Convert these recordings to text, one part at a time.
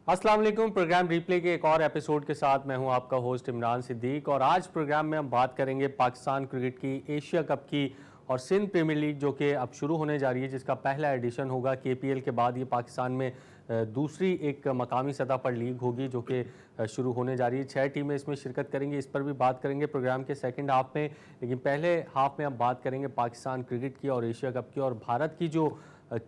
अस्सलाम वालेकुम। Programme replay के एक और एपिसोड के साथ मैं हूं आपका होस्ट इमरान सिद्दीक और आज प्रोग्राम में हम बात करेंगे पाकिस्तान क्रिकेट की एशिया कप की और सिंध प्रीमियर लीग जो कि अब शुरू होने जा रही है, जिसका पहला एडिशन होगा। केपीएल के बाद ये पाकिस्तान में दूसरी एक मकामी सतह पर लीग होगी जो कि शुरू होने जा रही है। 6 टीमें इसमें शिरकत करेंगी, इस पर भी बात करेंगे प्रोग्राम के सेकंड हाफ में। लेकिन पहले हाफ में हम बात करेंगे पाकिस्तान क्रिकेट की और एशिया कप की। और भारत की जो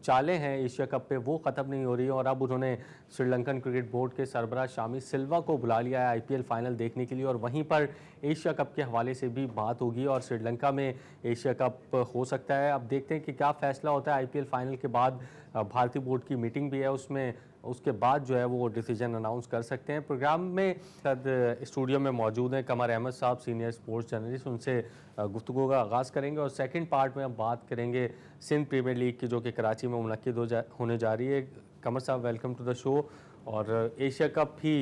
चालें हैं एशिया कप पे वो ख़त्म नहीं हो रही हैं और अब उन्होंने श्रीलंकन क्रिकेट बोर्ड के सरबराह शामी सिल्वा को बुला लिया है आईपीएल फाइनल देखने के लिए और वहीं पर एशिया कप के हवाले से भी बात होगी और श्रीलंका में एशिया कप हो सकता है। अब देखते हैं कि क्या फ़ैसला होता है आईपीएल फाइनल के बाद। भारतीय बोर्ड की मीटिंग भी है, उसमें उसके बाद जो है वो डिसीजन अनाउंस कर सकते हैं। प्रोग्राम में स्टूडियो में मौजूद हैं कमर अहमद साहब, सीनियर स्पोर्ट्स जर्नलिस्ट। उनसे गुफ्तगू का आगाज़ करेंगे और सेकंड पार्ट में हम बात करेंगे सिंध प्रीमियर लीग की जो कि कराची में मुनक्किद होने जा रही है। कमर साहब, वेलकम टू द शो। और एशिया कप ही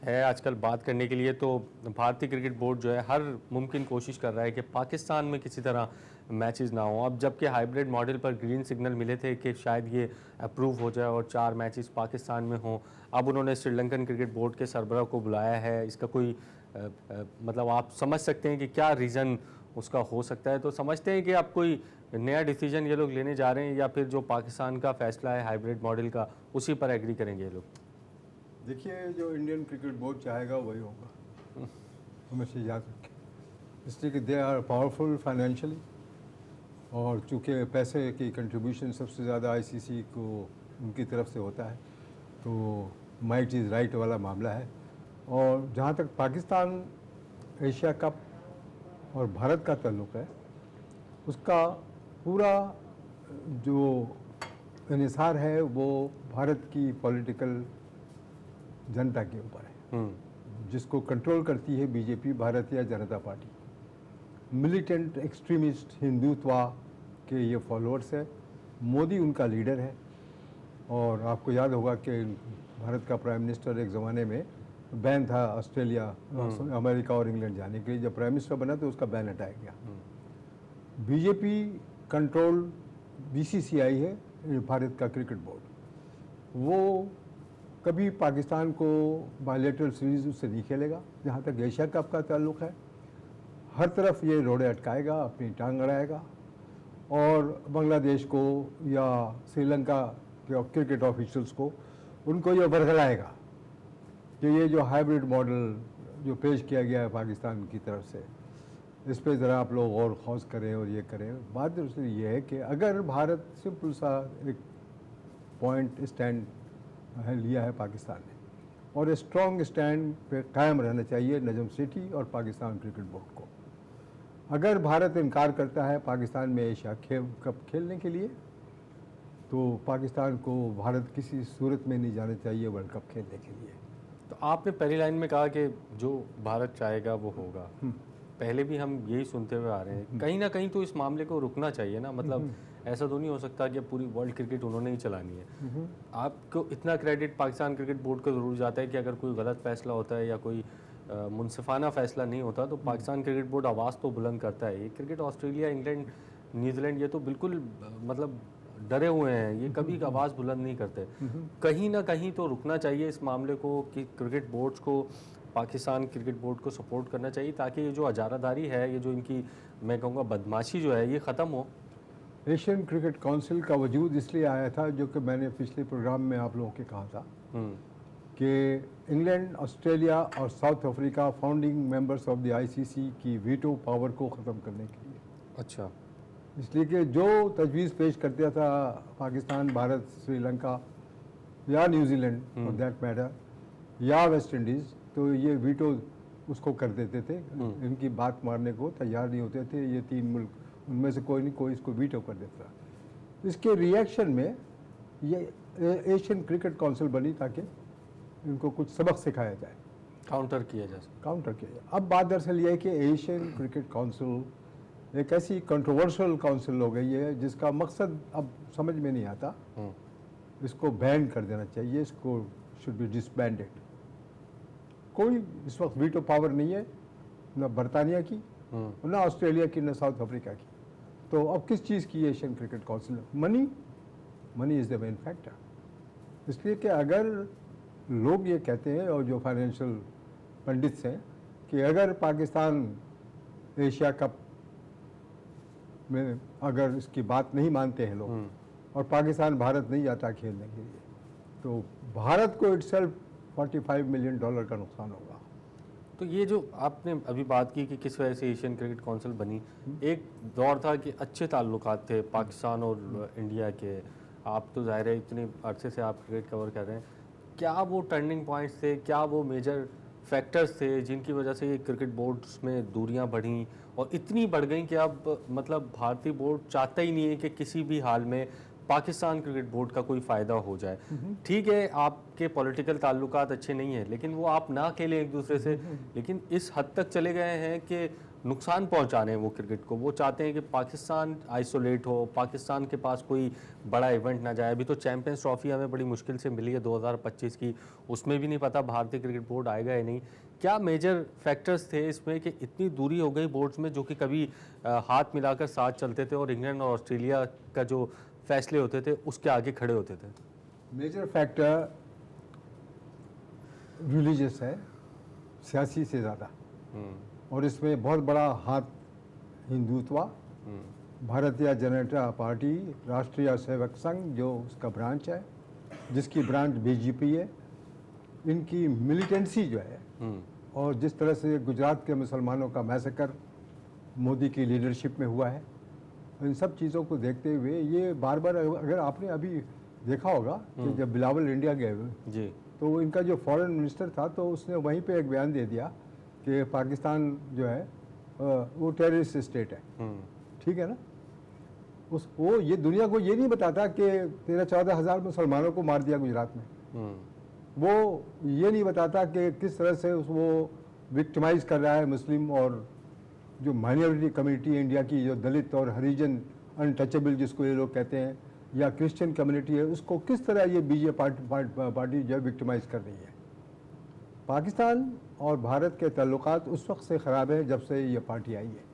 है आजकल बात करने के लिए, तो भारतीय क्रिकेट बोर्ड जो है हर मुमकिन कोशिश कर रहा है कि पाकिस्तान में किसी तरह मैचेस ना हो। अब जबकि हाइब्रिड मॉडल पर ग्रीन सिग्नल मिले थे कि शायद ये अप्रूव हो जाए और 4 मैचेस पाकिस्तान में हों, अब उन्होंने श्रीलंकन क्रिकेट बोर्ड के सरबराह को बुलाया है। इसका कोई मतलब आप समझ सकते हैं कि क्या रीज़न उसका हो सकता है? तो समझते हैं कि अब कोई नया डिसीजन ये लोग लेने जा रहे हैं या फिर जो पाकिस्तान का फैसला है हाइब्रिड मॉडल का उसी पर एग्री करेंगे ये लोग? देखिए, जो इंडियन क्रिकेट बोर्ड चाहेगा वही होगा, हमेशा याद रखें। इसलिए कि दे आर पावरफुल फाइनेंशियली और चूँकि पैसे की कंट्रीब्यूशन सबसे ज़्यादा आईसीसी को उनकी तरफ से होता है, तो माइट इज़ राइट वाला मामला है। और जहाँ तक पाकिस्तान एशिया कप और भारत का ताल्लुक़ है, उसका पूरा जो इन्हिसार है वो भारत की पॉलिटिकल जनता के ऊपर है, जिसको कंट्रोल करती है BJP, Bharatiya Janata party. Militant extremist Hindutva के ये फॉलोअर्स है। मोदी उनका लीडर है और आपको याद होगा कि भारत का प्राइम मिनिस्टर एक ज़माने में बैन था ऑस्ट्रेलिया, अमेरिका और इंग्लैंड जाने के लिए। जब प्राइम मिनिस्टर बना तो उसका बैन हटाया गया। बीजेपी कंट्रोल बीसीसीआई है, भारत का क्रिकेट बोर्ड। वो कभी पाकिस्तान को बायलैटरल सीरीज उससे नहीं खेलेगा। जहाँ तक एशिया कप का ताल्लुक़ है, हर तरफ ये रोड़े अटकाएगा, अपनी टांग अड़ाएगा और बांग्लादेश को या श्रीलंका के क्रिकेट ऑफिशियल्स को उनको ये बरगलाएगा कि ये जो हाइब्रिड मॉडल जो पेश किया गया है पाकिस्तान की तरफ से, इस पर ज़रा आप लोग और खौज करें और ये करें। बात दूसरी ये है कि अगर भारत सिंपल सा एक पॉइंट स्टैंड लिया है पाकिस्तान ने और स्ट्रॉन्ग स्टैंड पे कायम रहना चाहिए नजम सेठी और पाकिस्तान क्रिकेट बोर्ड को। अगर भारत इनकार करता है पाकिस्तान में एशिया कप खेलने के लिए, तो पाकिस्तान को भारत किसी सूरत में नहीं जाना चाहिए वर्ल्ड कप खेलने के लिए। तो आपने पहली लाइन में कहा कि जो भारत चाहेगा वो होगा। पहले भी हम यही सुनते हुए आ रहे हैं, कहीं ना कहीं तो इस मामले को रुकना चाहिए ना। मतलब ऐसा तो नहीं हो सकता कि पूरी वर्ल्ड क्रिकेट उन्होंने ही चलानी है। आपको इतना क्रेडिट पाकिस्तान क्रिकेट बोर्ड को ज़रूर जाता है कि अगर कोई गलत फैसला होता है या कोई मुनसिफाना फैसला नहीं होता तो पाकिस्तान क्रिकेट बोर्ड आवाज़ तो बुलंद करता है। ये क्रिकेट ऑस्ट्रेलिया, इंग्लैंड, न्यूजीलैंड ये तो बिल्कुल मतलब डरे हुए हैं, ये कभी आवाज़ बुलंद नहीं करते। कहीं ना कहीं तो रुकना चाहिए इस मामले को कि क्रिकेट बोर्ड्स को, पाकिस्तान क्रिकेट बोर्ड को सपोर्ट करना चाहिए ताकि ये जो अजारादारी है, ये जो इनकी मैं कहूँगा बदमाशी जो है, ये ख़त्म हो। एशियन क्रिकेट काउंसिल का वजूद इसलिए आया था, जो कि मैंने पिछले प्रोग्राम में आप लोगों के कहा था कि इंग्लैंड, ऑस्ट्रेलिया और south Africa founding members of the ICC की वीटो पावर को ख़त्म करने के लिए। अच्छा। इसलिए कि जो तजवीज़ पेश करता था पाकिस्तान, भारत, श्रीलंका या न्यूजीलैंड फॉर दैट मैटर या वेस्ट इंडीज़, तो ये वीटो उसको कर देते थे। इनकी बात मारने को तैयार नहीं होते थे ये 3 मुल्क, उनमें से कोई नहीं कोई इसको वीटो कर देता। इसके रिएक्शन में ये एशियन क्रिकेट काउंसिल बनी ताकि इनको कुछ सबक सिखाया जाए, काउंटर किया जाए। अब बात दरअसल ये है कि एशियन क्रिकेट काउंसिल एक ऐसी कंट्रोवर्शियल काउंसिल हो गई है जिसका मकसद अब समझ में नहीं आता। इसको बैन कर देना चाहिए, इसको शुड बी डिसबैंडेड। कोई इस वक्त वीटो पावर नहीं है, न बरतानिया की, न ऑस्ट्रेलिया की, न साउथ अफ्रीका की। तो अब किस चीज़ की Asian cricket council? Money is the main factor. इसलिए कि अगर लोग ये कहते हैं और जो फाइनेंशियल पंडित्स हैं कि अगर पाकिस्तान एशिया कप में अगर इसकी बात नहीं मानते हैं लोग और पाकिस्तान भारत नहीं जाता खेलने के लिए तो भारत को इटसेल्फ $45 मिलियन का नुकसान होगा। तो ये जो आपने अभी बात की कि किस वजह से एशियन क्रिकेट काउंसिल बनी, एक दौर था कि अच्छे ताल्लुकात थे पाकिस्तान और इंडिया के। आप तो ज़ाहिर है इतने अरसे से आप क्रिकेट कवर कर रहे हैं, क्या वो टर्निंग पॉइंट्स थे, क्या वो मेजर फैक्टर्स थे जिनकी वजह से ये क्रिकेट बोर्ड्स में दूरियां बढ़ीं और इतनी बढ़ गई कि अब मतलब भारतीय बोर्ड चाहता ही नहीं है कि किसी भी हाल में पाकिस्तान क्रिकेट बोर्ड का कोई फ़ायदा हो जाए। ठीक है, आपके पॉलिटिकल ताल्लुकात अच्छे नहीं हैं, लेकिन वो आप ना खेलें एक दूसरे से, लेकिन इस हद तक चले गए हैं कि नुकसान पहुंचाने हैं वो क्रिकेट को। वो चाहते हैं कि पाकिस्तान आइसोलेट हो, पाकिस्तान के पास कोई बड़ा इवेंट ना जाए। अभी तो चैंपियंस ट्रॉफी हमें बड़ी मुश्किल से मिली है 2025 की, उसमें भी नहीं पता भारतीय क्रिकेट बोर्ड आएगा या नहीं। क्या मेजर फैक्टर्स थे इसमें कि इतनी दूरी हो गई बोर्ड्स में, जो कि कभी हाथ मिलाकर साथ चलते थे और इंग्लैंड और ऑस्ट्रेलिया का जो फैसले होते थे उसके आगे खड़े होते थे? मेजर फैक्टर रिलीजियस है, सियासी से ज़्यादा, और इसमें बहुत बड़ा हाथ हिंदुत्व, भारतीय जनता पार्टी, राष्ट्रीय सेवक संघ जो उसका ब्रांच है, जिसकी ब्रांच बीजेपी है, इनकी मिलिटेंसी जो है, और जिस तरह से गुजरात के मुसलमानों का मैसेकर मोदी की लीडरशिप में हुआ है, इन सब चीज़ों को देखते हुए ये बार बार, अगर आपने अभी देखा होगा कि जब बिलावल इंडिया गए जी, तो इनका जो फॉरेन मिनिस्टर था तो उसने वहीं पे एक बयान दे दिया कि पाकिस्तान जो है वो टेररिस्ट स्टेट है। ठीक है ना, वो ये दुनिया को ये नहीं बताता कि 13-14 हज़ार मुसलमानों को मार दिया गुजरात में। वो ये नहीं बताता कि किस तरह से वो विक्टिमाइज कर रहा है मुस्लिम और जो माइनॉरिटी कम्युनिटी इंडिया की, जो दलित और हरिजन अनटचेबल जिसको ये लोग कहते हैं, या क्रिश्चियन कम्युनिटी है, उसको किस तरह ये बीजेपी पार्टी जो है विक्टिमाइज कर रही है। पाकिस्तान और भारत के ताल्लुकात उस वक्त से ख़राब है जब से ये पार्टी आई है।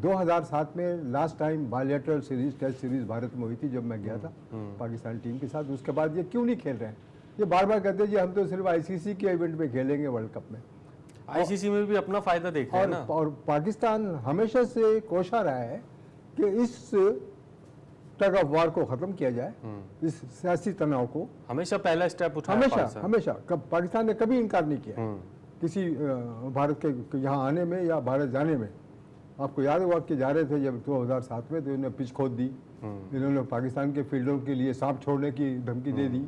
2007 में last time bilateral series, test series Bharat में हुई थी जब मैं गया था पाकिस्तान टीम के साथ। उसके बाद ये क्यों नहीं खेल रहे हैं, ये बार बार कहते हैं जी हम तो सिर्फ आईसीसी के इवेंट में खेलेंगे वर्ल्ड कप में। आईसीसी में भी अपना फायदा देख रहे हैं ना। और पाकिस्तान हमेशा से कोशा रहा है कि इस टग ऑफ वार को खत्म किया जाए, इस सियासी तनाव को। हमेशा पहला स्टेप उठाया हमेशा पाकिस्तान ने कभी इनकार नहीं किया किसी भारत के यहाँ आने में या भारत जाने में। आपको याद होगा कि जा रहे थे जब 2007 में तो इन्होंने पिच खोद दी, इन्होंने पाकिस्तान के फील्डरों के लिए सांप छोड़ने की धमकी दे दी,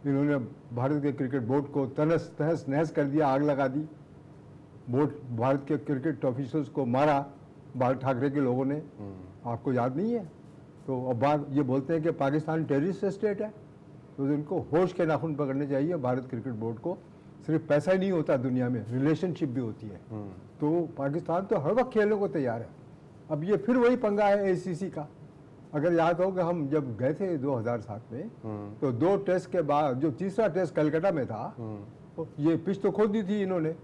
इन्होंने भारत के क्रिकेट बोर्ड को तहस नहस कर दिया, आग लगा दी। बोर्ड भारत के क्रिकेट ऑफिसर्स को मारा बाल ठाकरे के लोगों ने, आपको याद नहीं है? तो अब बात ये बोलते हैं कि पाकिस्तान टेररिस्ट स्टेट है, तो इनको होश के नाखून पकड़ने चाहिए भारत क्रिकेट बोर्ड को। सिर्फ पैसा ही नहीं होता दुनिया में, रिलेशनशिप भी होती है। तो पाकिस्तान तो हर वक्त खेलने को तैयार है। अब ये फिर वही पंगा है एसीसी का। अगर याद हो कि हम जब गए थे 2007 में तो 2 टेस्ट के बाद जो तीसरा टेस्ट कलकत्ता में था, तो ये पिच तो खोद दी थी इन्होंने,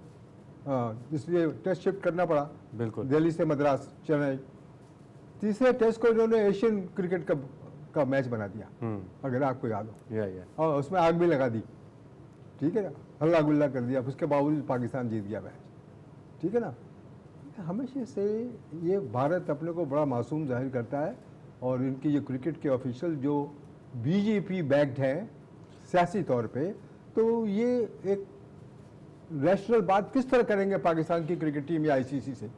इसलिए टेस्ट शिफ्ट करना पड़ा बिल्कुल दिल्ली से मद्रास, चेन्नई। तीसरे टेस्ट को इन्होंने एशियन क्रिकेट का मैच बना दिया, अगर आपको याद हो, और उसमें आग भी लगा दी। ठीक है ना, हल्ला गुल्ला कर दिया, उसके बावजूद पाकिस्तान जीत गया मैच। ठीक है ना, हमेशा से ये भारत अपने को बड़ा मासूम जाहिर करता है, और इनकी ये क्रिकेट के ऑफिशियल जो बीजेपी बैक्ड हैं सियासी तौर पे, तो ये एक रैशनल बात किस तरह करेंगे पाकिस्तान की क्रिकेट टीम या आईसीसी से?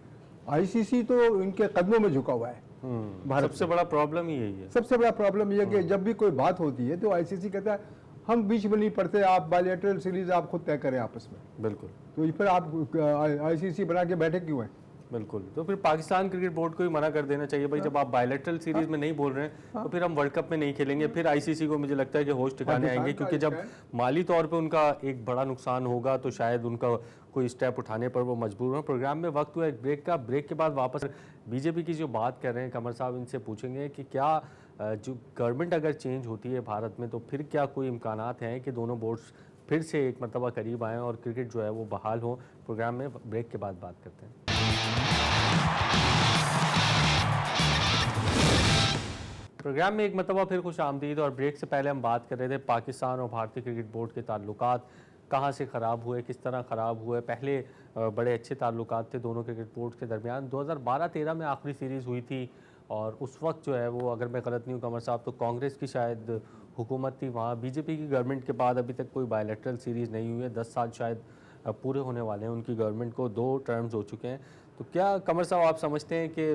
आईसीसी तो इनके कदमों में झुका हुआ है। भारत सबसे बड़ा प्रॉब्लम ही यही है। सबसे बड़ा प्रॉब्लम ये कि जब भी कोई बात होती है तो आईसीसी कहता है हम बीच में नहीं पड़ते, आप बायलैटरल सीरीज आप खुद तय करें आपस में। बिल्कुल, तो फिर आप आईसीसी बना के बैठे क्यों हैं? बिल्कुल, तो फिर पाकिस्तान क्रिकेट बोर्ड को ही मना कर देना चाहिए भाई, जब आप बायलैटरल सीरीज में नहीं बोल रहे हैं तो फिर हम वर्ल्ड कप में नहीं खेलेंगे। फिर आईसीसी को मुझे लगता है कि होश ठिकाने आएंगे, क्योंकि जब माली तौर पे उनका एक बड़ा नुकसान होगा तो शायद उनका कोई स्टेप उठाने पर वो मजबूर हो। प्रोग्राम में वक्त हुआ एक ब्रेक का, ब्रेक के बाद वापस बीजेपी की जो बात कर रहे हैं कमर साहब, इनसे पूछेंगे कि क्या जो गवर्नमेंट अगर चेंज होती है भारत में तो फिर क्या कोई इम्कानात हैं कि दोनों बोर्ड्स फिर से एक मरतबा करीब आएँ और क्रिकेट जो है वो बहाल हो। प्रोग्राम में ब्रेक के बाद बात करते हैं। प्रोग्राम में एक मरतबा फिर खुश आमदीद। और ब्रेक से पहले हम बात कर रहे थे पाकिस्तान और भारतीय क्रिकेट बोर्ड के ताल्लुकात कहाँ से ख़राब हुए, किस तरह ख़राब हुए। पहले बड़े अच्छे ताल्लुकात थे दोनों क्रिकेट बोर्ड के दरमियान। 2012-13 में आखिरी सीरीज़ हुई थी और उस वक्त जो है वो, अगर मैं गलत नहीं हूँ कमर साहब, तो कांग्रेस की शायद हुकूमत थी वहाँ। बीजेपी की गवर्नमेंट के बाद अभी तक कोई बायलैटरल सीरीज़ नहीं हुई है। 10 साल शायद पूरे होने वाले हैं उनकी गवर्नमेंट को, 2 टर्म्स हो चुके हैं। तो क्या कमर साहब आप समझते हैं कि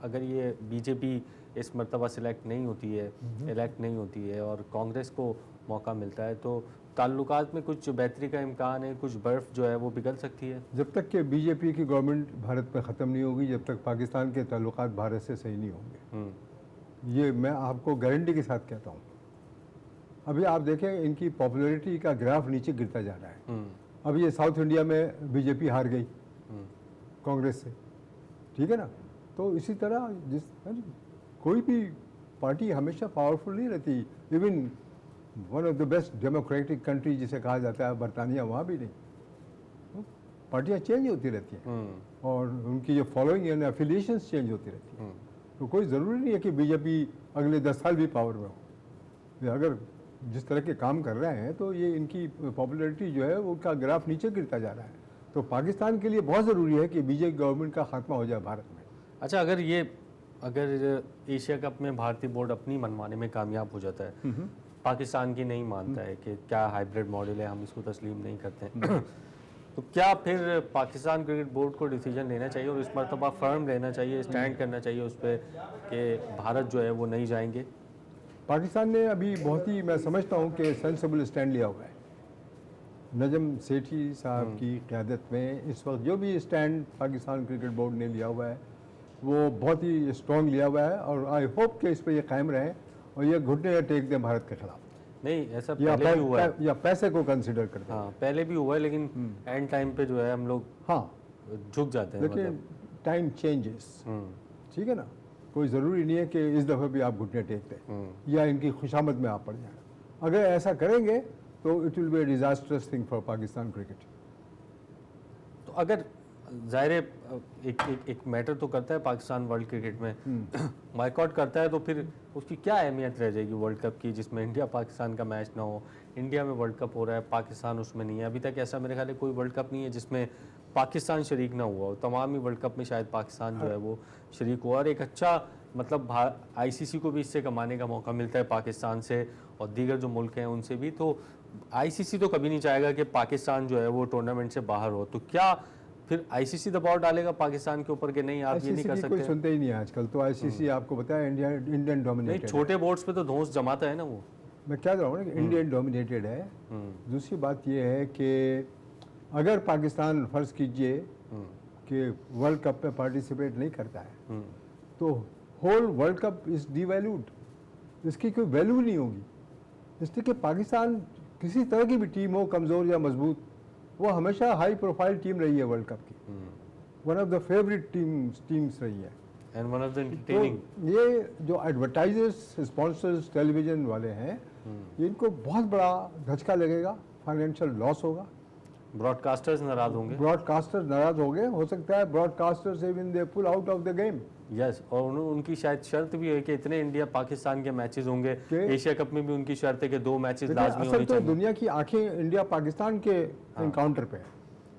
अगर ये बीजेपी इस मरतबा सिलेक्ट नहीं होती है, इलेक्ट नहीं होती है और कांग्रेस को मौका मिलता है, तो ताल्लुकात में कुछ बेहतरी का इम्कान है, कुछ बर्फ़ जो है वो पिघल सकती है? जब तक कि बीजेपी की गवर्नमेंट भारत में ख़त्म नहीं होगी, जब तक पाकिस्तान के ताल्लुकात भारत से सही नहीं होंगे। ये मैं आपको गारंटी के साथ कहता हूँ। अभी आप देखें इनकी पॉपुलैरिटी का ग्राफ नीचे गिरता जा रहा है। अब ये साउथ इंडिया में बीजेपी हार गई कांग्रेस से, ठीक है ना। तो इसी तरह कोई भी पार्टी हमेशा पावरफुल नहीं रहती। Even one of the best democratic country जिसे कहा जाता है बरतानिया, वहाँ भी नहीं। पार्टियाँ चेंज होती रहती हैं और उनकी जो फॉलोइंग है, एफिलिएशंस चेंज होती रहती हैं। तो कोई ज़रूरी नहीं है कि बीजेपी अगले 10 साल भी पावर में हो। अगर जिस तरह के काम कर रहे हैं तो ये इनकी पॉपुलैरिटी जो है उनका ग्राफ नीचे गिरता जा रहा है। तो पाकिस्तान के लिए बहुत ज़रूरी है कि बीजेपी गवर्नमेंट का खात्मा हो जाए भारत में। अच्छा, अगर एशिया कप में भारतीय बोर्ड अपनी मनमाने में कामयाब हो जाता है, पाकिस्तान की नहीं मानता है कि क्या हाइब्रिड मॉडल है, हम इसको तस्लीम नहीं करते हैं, तो क्या फिर पाकिस्तान क्रिकेट बोर्ड को डिसीजन लेना चाहिए और इस मरतबा फर्म लेना चाहिए, स्टैंड करना चाहिए उस पर कि भारत जो है वो नहीं जाएंगे? पाकिस्तान ने अभी बहुत ही, मैं समझता हूँ कि सेंसिबल स्टैंड लिया हुआ है। नजम सेठी साहब की क़यादत में इस वक्त जो भी स्टैंड पाकिस्तान क्रिकेट बोर्ड ने लिया हुआ है वो बहुत ही स्ट्रॉन्ग लिया हुआ है और आई होप कि इस पर यह कायम रहे और ये घुटने टेक दें भारत के खिलाफ। नहीं, ऐसा पहले भी हुआ है या पैसे को कंसिडर करते हैं। हाँ, पहले भी हुआ है, लेकिन एंड टाइम पे जो है हम लोग झुक जाते हैं। लेकिन टाइम चेंजेस, ठीक है ना। कोई ज़रूरी नहीं है कि इस दफ़े भी आप घुटने टेक दें या इनकी खुशामद में आप पड़ जाएं। अगर ऐसा करेंगे तो it will be a disastrous thing for Pakistan cricket. तो अगर ज़ाहिर एक मैटर तो करता है पाकिस्तान वर्ल्ड क्रिकेट में, बाइकआउट करता है, तो फिर उसकी क्या अहमियत रह जाएगी वर्ल्ड कप की, जिसमें इंडिया पाकिस्तान का मैच ना हो। इंडिया में वर्ल्ड कप हो रहा है, पाकिस्तान उसमें नहीं है। अभी तक ऐसा मेरे ख्याल है कोई वर्ल्ड कप नहीं है जिसमें पाकिस्तान शरीक ना हुआ हो। तमाम ही वर्ल्ड कप में शायद पाकिस्तान जो है वो शरीक हुआ और एक अच्छा मतलब आईसीसी को भी इससे कमाने का मौका मिलता है पाकिस्तान से और दीगर जो मुल्क हैं उनसे भी। तो आईसीसी तो कभी नहीं चाहेगा कि पाकिस्तान जो है वो टूर्नामेंट से बाहर हो। तो क्या फिर आईसीसी दबाव डालेगा पाकिस्तान के ऊपर कि नहीं आप ये नहीं कर सकते? कोई सुनते ही नहीं है आजकल। तो आईसीसी आपको पता है इंडियन डोमिनेटेड। नहीं, छोटे बोर्ड्स पे तो धौंस जमाता है ना वो। मैं क्या कह रहा हूँ ना कि इंडियन डोमिनेटेड है। दूसरी बात ये है कि अगर पाकिस्तान फर्ज कीजिए कि वर्ल्ड कप में पार्टिसिपेट नहीं करता है तो whole world cup is devalued, इसकी कोई वैल्यू नहीं होगी। इसलिए कि पाकिस्तान किसी तरह की भी टीम हो, कमज़ोर या मजबूत, वो हमेशा हाई प्रोफाइल टीम रही है वर्ल्ड कप की, one of the favourite teams रही है and one of the entertaining. तो ये जो एडवर्टाइजर्स, स्पॉन्सर्स, टेलीविजन वाले हैं, इनको बहुत बड़ा धचका लगेगा, फाइनेंशियल लॉस होगा। ब्रॉडकास्टर्स नाराज होंगे। ब्रॉडकास्टर्स नाराज होंगे, हो सकता है broadcasters even they pull out of the game. Yes, और उनकी शायद शर्त भी है कि इतने इंडिया पाकिस्तान के मैचेस होंगे। एशिया कप में भी उनकी शर्त है कि 2 मैचेस लाजमी होने चाहिए। दुनिया की आंखें इंडिया पाकिस्तान के एनकाउंटर पे है,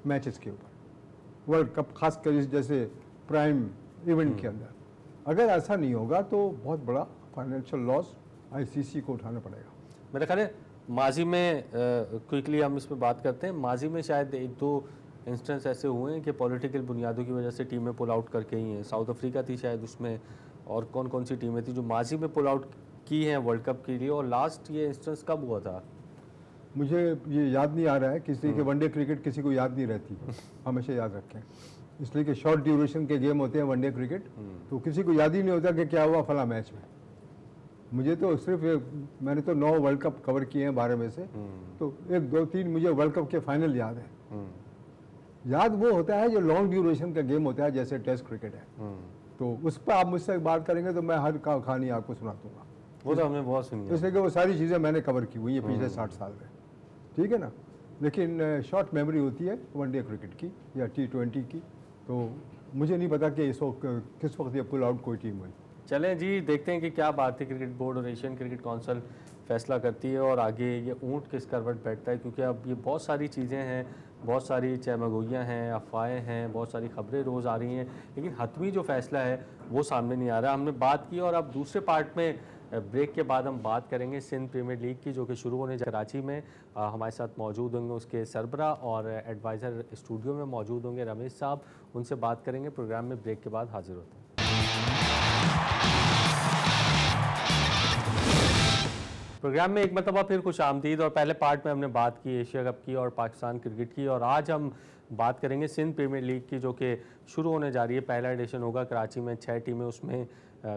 मैचेस के ऊपर, वर्ल्ड कप खासकर इस जैसे प्राइम इवेंट के अंदर। अगर ऐसा नहीं होगा तो बहुत बड़ा फाइनेंशियल लॉस आईसीसी को उठाना पड़ेगा। मेरा ख्याल है माजी में क्विकली हम इस पर बात करते हैं। माजी में शायद 1-2 इंस्टेंस ऐसे हुए हैं कि पॉलिटिकल बुनियादों की वजह से टीमें पुल आउट करके ही हैं। साउथ अफ्रीका थी शायद उसमें, और कौन कौन सी टीमें थी जो माजी में पुल आउट की हैं वर्ल्ड कप के लिए। और लास्ट ये इंस्टेंस कब हुआ था? मुझे ये याद नहीं आ रहा है। किसी के वनडे क्रिकेट किसी को याद नहीं रहती, हमेशा याद रखें। इसलिए कि शॉर्ट ड्यूरेशन के गेम होते हैं वनडे क्रिकेट, तो किसी को याद ही नहीं होता कि क्या हुआ फला मैच में। मुझे तो सिर्फ मैंने तो 9 वर्ल्ड कप कवर किए हैं 12 में से, तो 1, 2, 3 मुझे वर्ल्ड कप के फाइनल याद है। याद वो होता है जो लॉन्ग ड्यूरेशन का गेम होता है, जैसे टेस्ट क्रिकेट है। तो उस पर आप मुझसे बात करेंगे तो मैं हर कहानी आपको सुना दूंगा। वो तो हमने बहुत सुनी है, इसलिए कि वो सारी चीज़ें मैंने कवर की हुई है पिछले 60 साल में, ठीक है ना। लेकिन शॉर्ट मेमोरी होती है वनडे क्रिकेट की या T20 की। तो मुझे नहीं पता कि इस वक्त किस वक्त ये पुल आउट कोई टीम हुई। चलें जी, देखते हैं कि क्या भारतीय क्रिकेट बोर्ड और एशियन क्रिकेट काउंसिल फैसला करती है और आगे ये ऊंट किस करवट बैठता है, क्योंकि अब ये बहुत सारी चीज़ें हैं, बहुत सारी चहमगोइयाँ हैं, अफवाहें हैं, बहुत सारी खबरें रोज़ आ रही हैं, लेकिन हतमी जो फैसला है वो सामने नहीं आ रहा। हमने बात की और अब दूसरे पार्ट में ब्रेक के बाद हम बात करेंगे सिंध प्रीमियर लीग की, जो कि शुरू होने कराची में। हमारे साथ मौजूद होंगे उसके सरबरा और एडवाइज़र स्टूडियो में मौजूद होंगे रमेश साहब, उनसे बात करेंगे। प्रोग्राम में ब्रेक के बाद हाजिर होते हैं। प्रोग्राम में एक मरतबा फिर खुश आमदीद। और पहले पार्ट में हमने बात की एशिया कप की और पाकिस्तान क्रिकेट की, और आज हम बात करेंगे सिंध प्रीमियर लीग की, जो कि शुरू होने जा रही है। पहला एडिशन होगा कराची में, 6 टीमें उसमें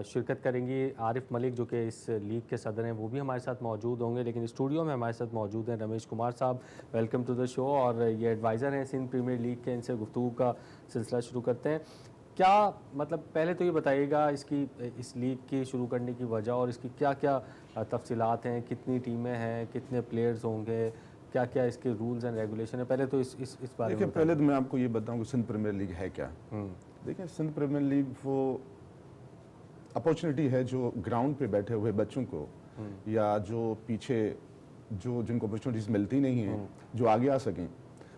शिरकत करेंगी। आरिफ मलिक जो कि इस लीग के सदर हैं वो भी हमारे साथ मौजूद होंगे, लेकिन स्टूडियो में हमारे साथ मौजूद हैं Ramesh Kumar sahab. Welcome to the show. और ये एडवाइज़र हैं सिंध प्रीमियर लीग के, इनसे गुफ्तगू का सिलसिला शुरू करते हैं। क्या मतलब, पहले तो ये बताइएगा इसकी, इस लीग की शुरू करने की वजह और इसकी क्या क्या तफसीलात हैं, कितनी टीमें हैं, कितने प्लेयर्स होंगे, क्या क्या इसके रूल्स एंड रेगुलेशन है। पहले तो इस बारे में देखिए, पहले तो मैं आपको ये बताऊं कि सिंध प्रीमियर लीग है क्या। देखिए, सिंध प्रीमियर लीग वो अपॉर्चुनिटी है जो ग्राउंड पे बैठे हुए बच्चों को, या जो पीछे जो जिनको अपॉर्चुनिटीज़ मिलती नहीं हैं, जो आगे आ सकें।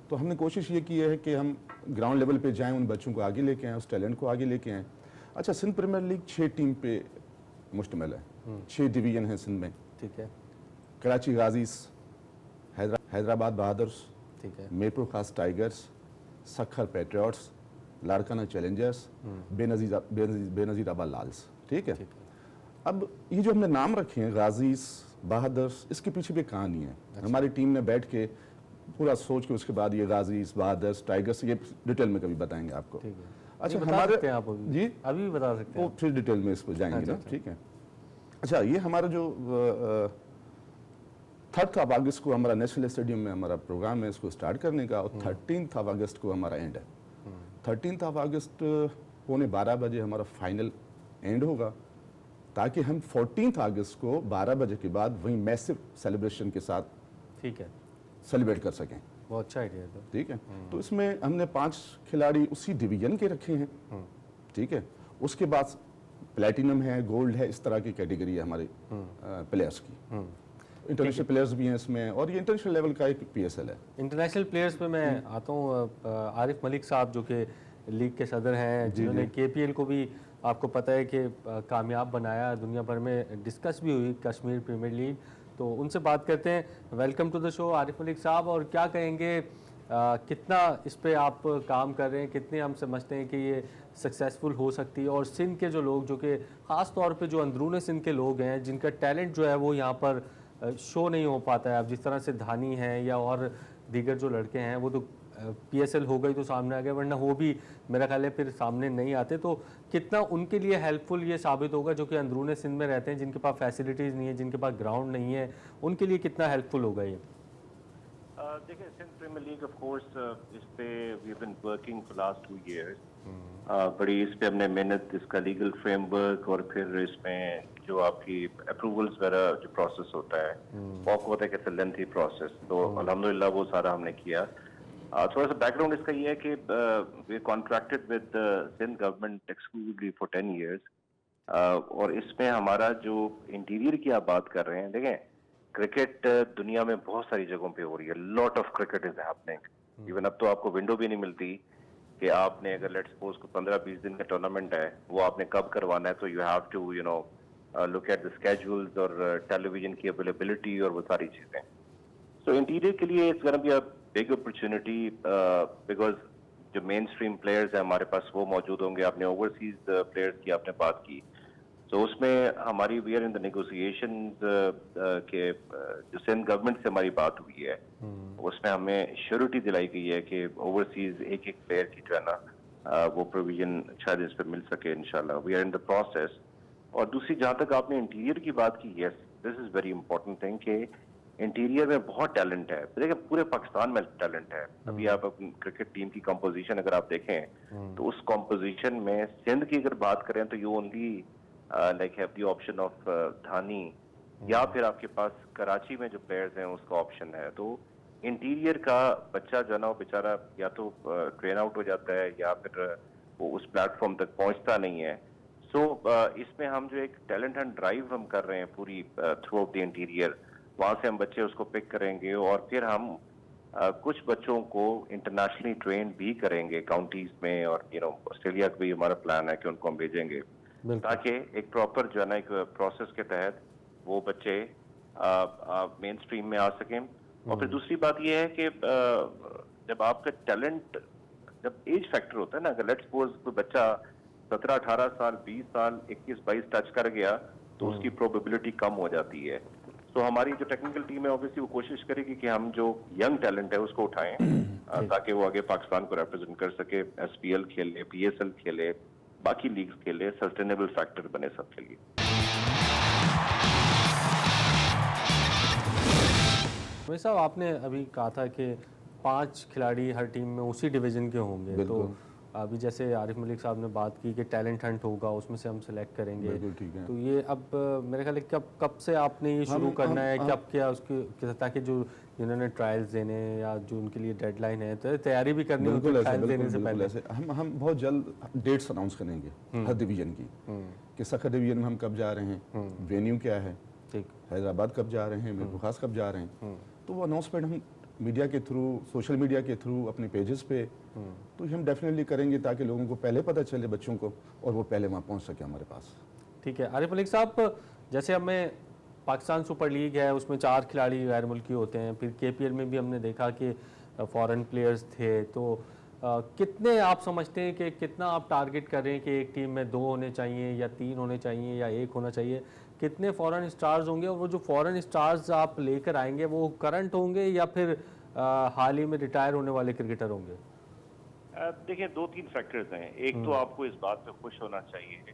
तो हमने कोशिश ये की है कि हम ग्राउंड लेवल पे जाएं, उन बच्चों को आगे लेके आएँ, उस टैलेंट को आगे लेके आएँ। अच्छा, सिंध प्रीमियर लीग 6 टीम पे मुश्तमिल है, 6 डिवीज़न हैं सिंध में। ठीक है। कराची गाजीज, हैदराबाद बहादुर्स, ठीक है। मीरपुर खास tigers, Sukkur patriots, Larkana Challengers, Benazirabad Lals. ठीक है। अब ये जो हमने नाम रखे हैं गाजीज, बहादुर्स, इसके पीछे भी कहानी है। हमारी टीम ने बैठ के पूरा सोच के उसके बाद ये गाजीज, बहादुर्स, टाइगर्स, ये डिटेल में कभी बताएंगे आपको। ठीक है। अच्छा, बता हमारे सकते हैं आप अभी? जी अभी भी बता सकते हैं वो फिर डिटेल में इस पर जाएंगे अच्छा, ना। अच्छा। ठीक है। अच्छा, ये हमारा जो 3rd ऑफ अगस्त को हमारा नेशनल स्टेडियम में हमारा प्रोग्राम है इसको स्टार्ट करने का, और 13th ऑफ अगस्त को हमारा एंड है। 13th ऑफ अगस्त 11:15 बजे हमारा फाइनल एंड होगा, ताकि हम 14th अगस्त को 12 बजे के बाद वहीं मैसिव सेलिब्रेशन के साथ ठीक है। सेलिब्रेट कर सकें। बहुत अच्छा आइडिया है। ठीक है। तो इसमें हमने 5 खिलाड़ी उसी डिवीजन के रखे हैं। ठीक है। उसके बाद प्लेटिनम है, गोल्ड है, इस तरह की कैटेगरी है हमारे प्लेयर्स की। इंटरनेशनल प्लेयर्स भी हैं इसमें, और ये इंटरनेशनल लेवल का एक PSL है। इंटरनेशनल प्लेयर्स पे मैं आता हूँ। आरिफ मलिक साहब जो कि लीग के सदर हैं, जिन्होंने KPL को भी आपको पता है कि कामयाब बनाया, दुनिया भर में डिस्कस भी हुई कश्मीर प्रीमियर लीग, तो उनसे बात करते हैं। Welcome to the show Arif Malik sahab. और क्या कहेंगे, कितना इस पे आप काम कर रहे हैं, कितने हम समझते हैं कि ये सक्सेसफुल हो सकती है, और सिंध के जो लोग, जो कि ख़ास तौर पे जो अंदरून सिंध के लोग हैं, जिनका टैलेंट जो है वो यहाँ पर शो नहीं हो पाता है। अब जिस तरह से धानी हैं या और दीगर जो लड़के हैं, वो तो PSL हो गई तो सामने आ गए, वरना वो भी मेरा ख्याल है फिर सामने नहीं आते। तो कितना उनके लिए हेल्पफुल ये साबित होगा, जो कि अंदरून सिंध में रहते हैं, जिनके पास फैसिलिटीज़ नहीं है, जिनके पास ग्राउंड नहीं है, उनके लिए कितना हेल्पफुल होगा ये? देखिए, Sindh premier league of course इस पे we been working for last 2 years. बड़ी इस पे हमने मेहनत, इसका लीगल फ्रेमवर्क, और फिर इसमें जो आपकी अप्रूवल्स वगैरह जो प्रोसेस होता है, वो आपको पता है कैसे लेंथी प्रोसेस, तो अल्हम्दुलिल्लाह वो सारा हमने किया। थोड़ा सा बैकग्राउंड इसका ये है कि we contracted with Sindh government exclusively for 10 years, और इसमें हमारा जो इंटीरियर की आप बात कर रहे हैं, देखें क्रिकेट दुनिया में बहुत सारी जगहों पे हो रही है, lot of cricket is happening. Even अब तो आपको विंडो भी नहीं मिलती कि आपने अगर लेट्स सपोज को 15-20 दिन का टूर्नामेंट है, वो आपने कब करवाना है, तो you have to you know look at the schedules और टेलीविजन की अवेलेबिलिटी और वो सारी चीजें। सो इंटीरियर के लिए it's gonna be a big opportunity, because जो मेन स्ट्रीम प्लेयर्स हैं हमारे पास वो मौजूद होंगे। आपने ओवरसीज प्लेयर्स की आपने बात की, तो उसमें हमारी we are in the negotiation के जो सिंध गवर्नमेंट से हमारी बात हुई है, उसमें हमें श्योरिटी दिलाई गई है कि ओवरसीज एक प्लेयर की जो है ना वो प्रोविजन शायद इस पर मिल सके इंशाल्लाह। We are in the process. और दूसरी, जहाँ तक आपने इंटीरियर की बात की, yes this is very important thing कि इंटीरियर में बहुत टैलेंट है। देखिए, पूरे पाकिस्तान में टैलेंट है। अभी आप अपनी क्रिकेट टीम की कंपोजिशन अगर आप देखें, तो उस कंपोजिशन में सिंध की अगर बात करें तो you only like have the option of धानी, या फिर आपके पास कराची में जो प्लेयर्स हैं उसका ऑप्शन है। तो इंटीरियर का बच्चा जो है ना, वो बेचारा या तो ट्रेन आउट हो जाता है, या फिर वो उस प्लेटफॉर्म तक पहुंचता नहीं है। सो इसमें हम जो एक टैलेंट हंट ड्राइव हम कर रहे हैं पूरी थ्रू आउट द इंटीरियर, वहाँ से हम बच्चे उसको पिक करेंगे और फिर हम कुछ बच्चों को इंटरनेशनली ट्रेन भी करेंगे काउंटीज में, और ऑस्ट्रेलिया का भी हमारा प्लान है कि उनको हम भेजेंगे ताकि एक प्रॉपर जो है ना एक प्रोसेस के तहत वो बच्चे मेन स्ट्रीम में आ सकें। और फिर दूसरी बात ये है कि जब आपका टैलेंट, जब एज फैक्टर होता है ना, अगर लेट्स सपोज कोई बच्चा 17-18 साल, 20 साल, 21-22 टच कर गया तो उसकी प्रोबेबिलिटी कम हो जाती है। तो हमारी जो टेक्निकल टीम है ऑब्वियसली वो कोशिश करेगी कि हम जो यंग टैलेंट है उसको उठाएं ताकि वो आगे पाकिस्तान को रिप्रेजेंट कर सके, एसपीएल खेले, पीएसएल खेले, बाकी लीग्स खेले, सस्टेनेबल फैक्टर बने सबके लिए। भाई साहब, आपने अभी कहा था कि 5 खिलाड़ी हर टीम में उसी डिवीजन के होंगे, तो अभी जैसे आरिफ मलिक साहब ने बात की कि टैलेंट हंट होगा, उसमें से हम सिलेक्ट करेंगे, बिल्कुल ठीक है। तो ये अब मेरे ख्याल है कब से आपने ये शुरू करना है, कब क्या उसकी, ताकि जो जिन्होंने ट्रायल्स देने या जो उनके लिए डेडलाइन है तो तैयारी भी करनी होती है ट्रायल्स देने से पहले। हम बहुत जल्द डेट्स अनाउंस करेंगे हर डिवीजन की, कि सखर डिवीजन में हम कब जा रहे हैं, वेन्यू क्या है, ठीक, हैदराबाद कब जा रहे हैं, मीरपुर खास कब जा रहे हैं, तो वो अनाउंसमेंट हम मीडिया के थ्रू, सोशल मीडिया के थ्रू, अपने पेजेस पे तो हम डेफिनेटली करेंगे ताकि लोगों को पहले पता चले, बच्चों को, और वो पहले वहाँ पहुँच सके हमारे पास। ठीक है आरिफ मलिक साहब, जैसे हमें पाकिस्तान सुपर लीग है उसमें 4 खिलाड़ी गैर मुल्की होते हैं, फिर केपीएल में भी हमने देखा कि फॉरेन प्लेयर्स थे, तो कितने आप समझते हैं कि कितना आप टारगेट कर रहे हैं कि एक टीम में 2 होने चाहिए या 3 होने चाहिए या 1 होना चाहिए, कितने फॉरेन स्टार्स होंगे, और वो जो फॉरेन स्टार्स आप लेकर आएंगे वो करंट होंगे या फिर हाल ही में रिटायर होने वाले क्रिकेटर होंगे? देखिए 2-3 फैक्टर्स हैं। एक तो आपको इस बात पे खुश होना चाहिए,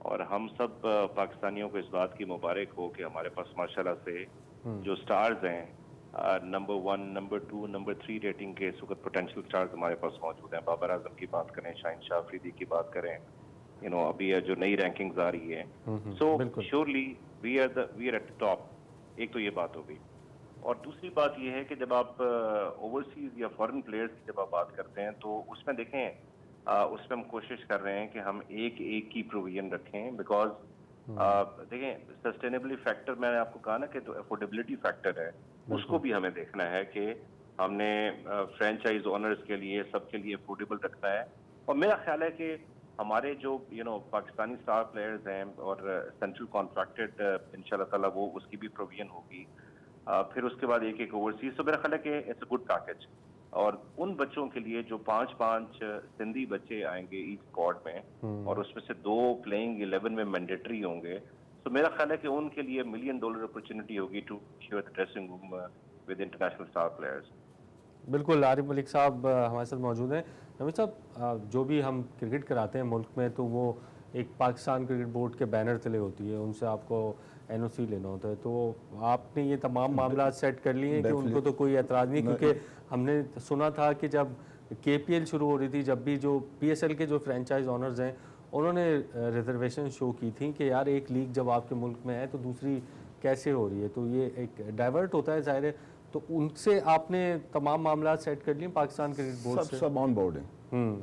और हम सब पाकिस्तानियों को इस बात की मुबारक हो कि हमारे पास माशाल्लाह से जो स्टार्स हैं, नंबर 1, नंबर 2, नंबर 3 रेटिंग के इस वक्त पोटेंशियल स्टार्स हमारे पास मौजूद हैं। बाबर आजम की बात करें, शाहिन शाह अफरीदी की बात करें, अभी जो नई रैंकिंग्स आ रही है, so surely we are at the top. एक तो ये बात हो गई, और दूसरी बात ये है कि जब आप ओवरसीज या फॉरेन प्लेयर्स की जब आप बात करते हैं तो उसमें देखें, उसमें हम कोशिश कर रहे हैं कि हम एक की प्रोविजन रखें, बिकॉज देखें सस्टेनेबिलिटी फैक्टर, मैंने आपको कहा ना कि तो अफोर्डेबिलिटी फैक्टर है, उसको भी हमें देखना है कि हमने फ्रेंचाइज ओनर्स के लिए, सबके लिए अफोर्डेबल रखना है। और मेरा ख्याल है कि हमारे जो पाकिस्तानी स्टार प्लेयर्स हैं और सेंट्रल कॉन्ट्रैक्टेड इंशाल्लाह ताला वो उसकी भी प्रोविजन होगी, फिर उसके बाद एक ओवरसीज, तो मेरा ख्याल है कि इट्स अ गुड पैकेज। और उन बच्चों के लिए जो 5-5 सिंधी बच्चे आएंगे ईच स्क्वाड में, और उसमें से 2 प्लेइंग 11 में मैंडेटरी होंगे, तो मेरा ख्याल है कि उनके लिए $1 मिलियन अपॉर्चुनिटी होगी to share the dressing room with international star players. बिल्कुल, आरिफ मलिक साहब हमारे साथ मौजूद हैं। नवीद साहब, जो भी हम क्रिकेट कराते हैं मुल्क में, तो वो एक पाकिस्तान क्रिकेट बोर्ड के बैनर तले होती है, उनसे आपको एनओसी लेना होता है, तो आपने ये तमाम मामला सेट कर लिए हैं कि उनको तो कोई एतराज़ नहीं, क्योंकि हमने सुना था कि जब केपीएल शुरू हो रही थी, जब भी जो पीएसएल के जो फ्रेंचाइज ऑनर्स हैं उन्होंने रिजर्वेशन शो की थी कि यार एक लीग जब आपके मुल्क में है तो दूसरी कैसे हो रही है, तो ये एक डाइवर्ट होता है ज़ाहिर है, तो उनसे आपने तमाम मामला सेट कर लिए पाकिस्तान क्रिकेट बोर्ड से? सब ऑन बोर्ड है,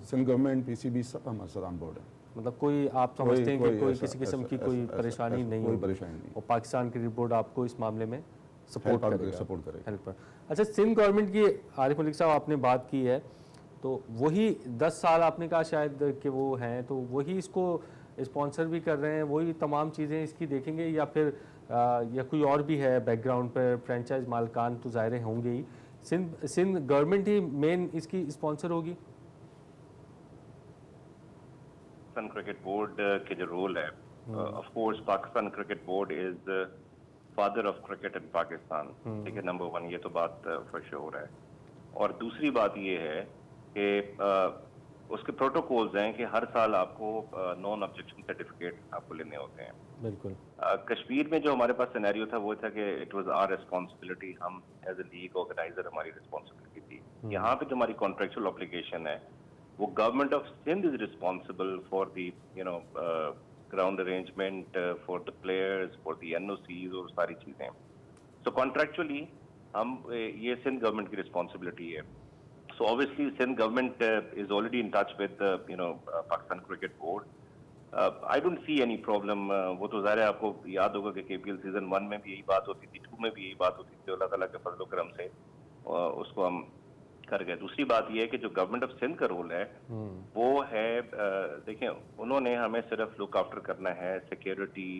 सिंध गवर्नमेंट, पीसीबी, सब हमारे साथ ऑन बोर्ड है। मतलब कोई आप समझते हैं कि कोई किसी किस्म की कोई परेशानी नहीं कोई होगी? परेशानी नहीं, और पाकिस्तान क्रिकेट बोर्ड आपको इस मामले में सपोर्ट करेगा? सपोर्ट करेगा। हेल्प कर। अच्छा, सिंध गवर्नमेंट की आरिफ मलिक साहब आपने बात की है, तो वही 10 साल आपने कहा शायद कि वो हैं, तो वही इसको स्पॉन्सर भी कर रहे हैं, वही तमाम चीज़ें इसकी देखेंगे, या फिर या कोई और भी है बैकग्राउंड पर? फ्रेंचाइज मालकान तो ज़ाहिर होंगे ही, सिंध गवर्नमेंट ही मेन इसकी स्पॉन्सर होगी? पाकिस्तान क्रिकेट बोर्ड के जो रोल है, of course Pakistan cricket board is father of cricket in Pakistan, ठीक है, नंबर 1, ये तो बात फॉर श्योर है। और दूसरी बात ये है कि उसके प्रोटोकॉल्स हैं कि हर साल आपको नॉन ऑब्जेक्शन सर्टिफिकेट आपको लेने होते हैं। बिल्कुल। कश्मीर में जो हमारे पास सिनेरियो था वो था कि इट वाज आवर रिस्पांसिबिलिटी, हम एज ए लीग ऑर्गेनाइजर हमारी रिस्पांसिबिलिटी थी। यहाँ पे जो हमारी कॉन्ट्रेक्चुअल ऑब्लिगेशन है वो government of Sindh is responsible for the ground arrangement, for the players, for the NOCs और सारी चीजें। सो कॉन्ट्रेक्चुअली हम ये सिंध गवर्नमेंट की रिस्पांसिबिलिटी है। So obviously, Sindh government is already in touch with Pakistan Cricket Board, I don't see any problem. वो तो ज़ाहिर है, आपको याद होगा कि KPL सीजन 1 में भी यही बात होती थी, 2 में भी यही बात होती थी, अल्लाह ताला के फजल करम से उसको हम कर गए। दूसरी बात यह है कि जो गवर्नमेंट ऑफ सिंध का रोल है वो है, देखें, उन्होंने हमें सिर्फ लुक आफ्टर करना है सिक्योरिटी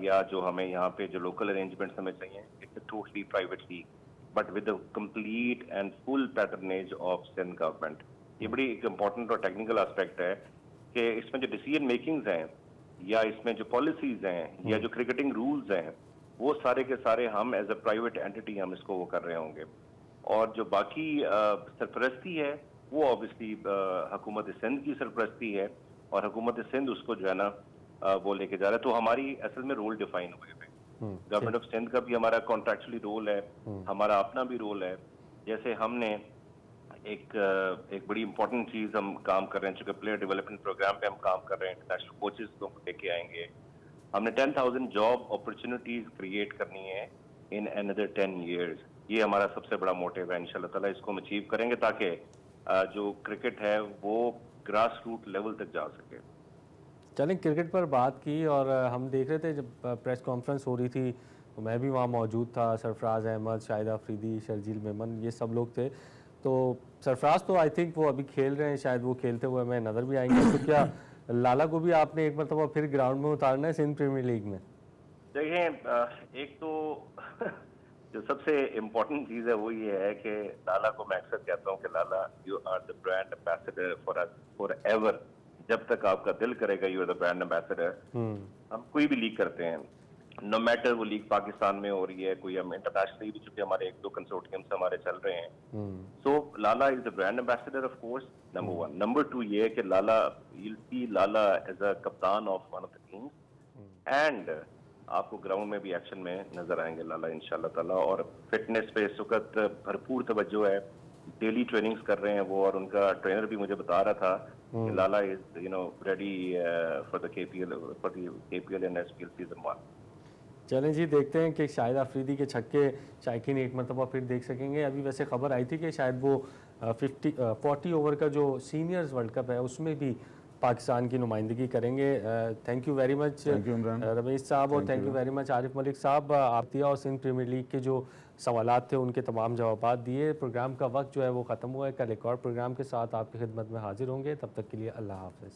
या जो हमें यहाँ पे जो लोकल अरेंजमेंट्स हमें चाहिए, it's totally private league but with the complete and full patronage of Sindh government. ये बड़ी एक इम्पॉर्टेंट और टेक्निकल एस्पेक्ट है कि इसमें जो डिसीजन मेकिंग्स हैं या इसमें जो पॉलिसीज हैं या जो क्रिकेटिंग रूल्स हैं, वो सारे के सारे हम एज अ प्राइवेट एंटिटी हम इसको वो कर रहे होंगे। और जो बाकी सरपरस्ती है वो ऑब्वियसली हुकूमत सिंध की सरपरस्ती है और हुकूमत सिंध उसको जो है ना वो लेके जा रहा है। तो हमारी असल में रोल डिफाइन हुए हैं। गवर्नमेंट ऑफ सिंध का भी हमारा कॉन्ट्रैक्चुअली रोल है, हमारा अपना भी रोल है। जैसे हमने एक बड़ी इंपॉर्टेंट चीज हम काम कर रहे हैं, चूंकि प्लेयर डेवलपमेंट प्रोग्राम पे हम काम कर रहे हैं, इंटरनेशनल कोचेस को लेके आएंगे। हमने 10,000 जॉब अपॉर्चुनिटीज क्रिएट करनी है इन अनदर 10 years। ये हमारा सबसे बड़ा मोटिव है। इंशाल्लाह ताला इसको हम अचीव करेंगे ताकि जो क्रिकेट है वो ग्रास रूट लेवल तक जा सके। चलें, क्रिकेट पर बात की और हम देख रहे थे जब प्रेस कॉन्फ्रेंस हो रही थी तो मैं भी वहाँ मौजूद था। सरफराज अहमद, शाहिद अफरीदी, शर्जील मेमन, ये सब लोग थे। तो सरफराज तो आई थिंक वो अभी खेल रहे हैं, शायद वो खेलते हुए हमें नज़र भी आएंगे। तो क्या लाला को भी आपने एक मरतबा फिर ग्राउंड में उतारना है सिंध प्रीमियर लीग में? देखें, एक तो जो सबसे इम्पोर्टेंट चीज़ है वो ये है कि लाला को मैं अक्सर कहता हूँ कि Lala, you are the brand ambassador for ever. जब तक आपका दिल करेगा you are the brand ambassador. हम कोई भी लीग करते हैं, नो मैटर वो लीग पाकिस्तान में हो रही है, कोई हम इंटरनेशनली भी, चूंकि हमारे 1-2 कंसोर्टियम्स हमारे चल रहे हैं। So Lala is the brand ambassador of course, number 1। Number 2 ये है कि लाला, you'll see Lala as a कप्तान of one of the teams and आपको ग्राउंड में भी एक्शन में नजर आएंगे लाला इंशाल्लाह ताला। और फिटनेस पे इस वक्त भरपूर तवज्जो है, डेली ट्रेनिंग्स कर रहे हैं वो, और उनका ट्रेनर भी मुझे बता रहा था कि Lala is ready for the KPL and SPL season 1। चलें जी, देखते हैं कि शाहिद अफरीदी के छक्के शायकीन एक मरतबा फिर देख सकेंगे। अभी वैसे खबर आई थी कि शायद वो 40 ओवर का जो सीनियर्स वर्ल्ड कप है उसमें भी पाकिस्तान की नुमाइंदगी करेंगे। Thank you very much Ramesh साहब, और thank you very much Arif Malik साहब। आप दिया और सिंध प्रीमियर लीग के जो सवालात थे उनके तमाम जवाब दिए। प्रोग्राम का वक्त जो है वो ख़त्म हुआ है। कल एक और प्रोग्राम के साथ आपकी खिदमत में हाजिर होंगे। तब तक के लिए अल्लाह हाफ़िज़।